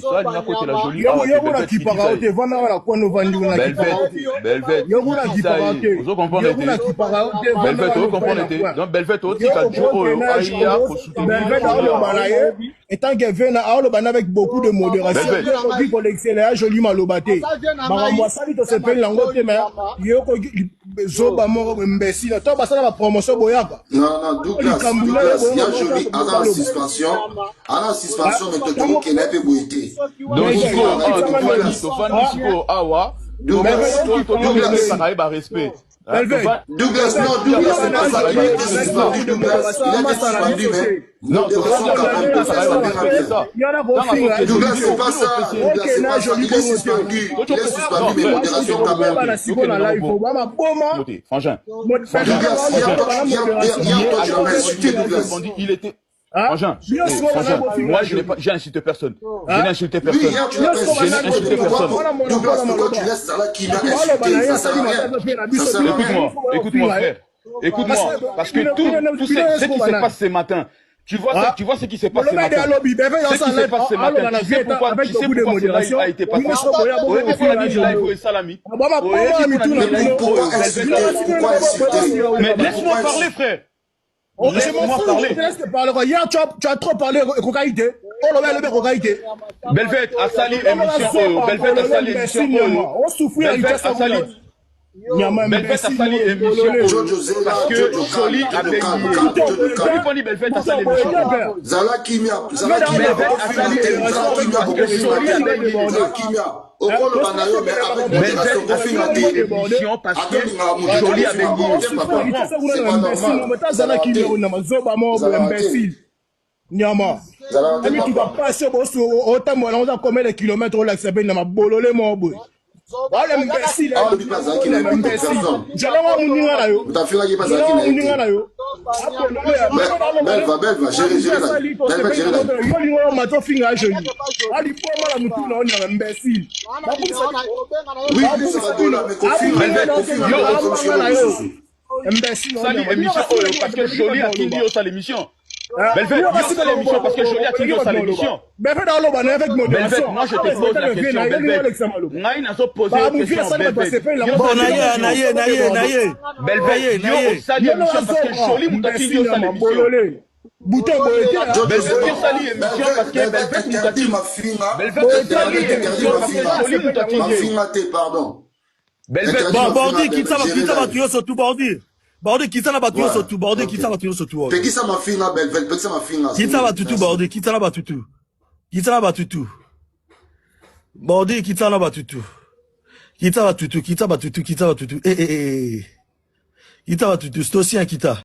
Soit il y a côté la jolie. Yoguna qui parle, tu vas dans la coin, Belvet. Yoguna qui parle, vous comprenez. Yoguna qui parle, Belvet, vous comprenez. Donc Belvet, aussi, quand Joe Aïa, pour soutenir. Belvet, étant qu'il vient avec beaucoup de modération, il faut l'excellent, joli malobaté. Moi, ça, il se fait l'angote, mais Yoko, Zoba, mort, imbécile. Toi, ça, la promotion, Boyaka. Non, Douglas, il y a joli, à la suspension, mais tout qui n'est pas bouillé. Donc, Awa, Douglas, respect. Douglas, c'est pas ça. Il a été suspendu, Douglas. Il a été suspendu, mais modération quand même, Douglas, c'est pas ça. Douglas, c'est pas ça. Il est suspendu. Il est suspendu, mais modération quand même. Frangin. Douglas, hier, toi, tu l'as insulté, Douglas. Il était... Frangin, moi j'ai insulté personne. Je n'ai insulté personne. Oui, tu l'as insulté personne. Douglas, pourquoi tu laisses Salah qui m'a insulté? Ça sert à rien. Écoute-moi, frère. Écoute-moi, parce que tout ce qui se passe ce matin, tu vois ce qui se passe ce matin. Ce qui se passe ce matin, tu sais pourquoi ce live a été passé. Pourquoi insulter? Mais laisse-moi parler, frère. Laisse-moi parler. Hier, tu as trop parlé de cocaïté. Belvet a sali émission. Belvet a sali émission. On souffre. Belvet a sali émission. Parce que Jolie avait dit. Belvet a sali émission. Zala Kimia. Parce que Jolie avait dit. Nyama. Et tu vas passer autant de combien de kilomètres au lac Sabine dans ma bololé mon boy. Voilà l'imbécile. J'allais voir mon ninga là yo. T'as fait la gueule là yo. Belva, gérer. Belva, gérer. Yo ninga mato finga joli. Ali pour moi la mutu là on est imbécile. Oui, ça va donner mais confirme. Imbécile. Sali émission parce que Jolie a fini au l'émission. Belvet, c'est l'émission parce que Jolie a tiré sa l'émission. Belvet, moi je te pose la question. Belvet, Naï n'a pas posé la question. Belvet, yo sali émission parce que Jolie m'a tiré sa l'émission. Bouton Belvet sali émission parce que Belvet m'a tiré ma fille. Belvet sali émission parce que Jolie m'a tiré. Pardon. Belvet, Bordi, qui ça va tuer surtout Bordi. Bordi, qui ça va tuer surtout Bordi, qui ça va tuer surtout. Qui ça ma fille là, Belvet, qui ça ma fille là. Qui ça va tutu Bordi, qui ça va tutu. Qui ça va tutu. Bordi, qui ça va tutu. Qui ça va tutu, qui ça va tutu, qui ça va tutu. Qui ça va tutu, c'est aussi un kita.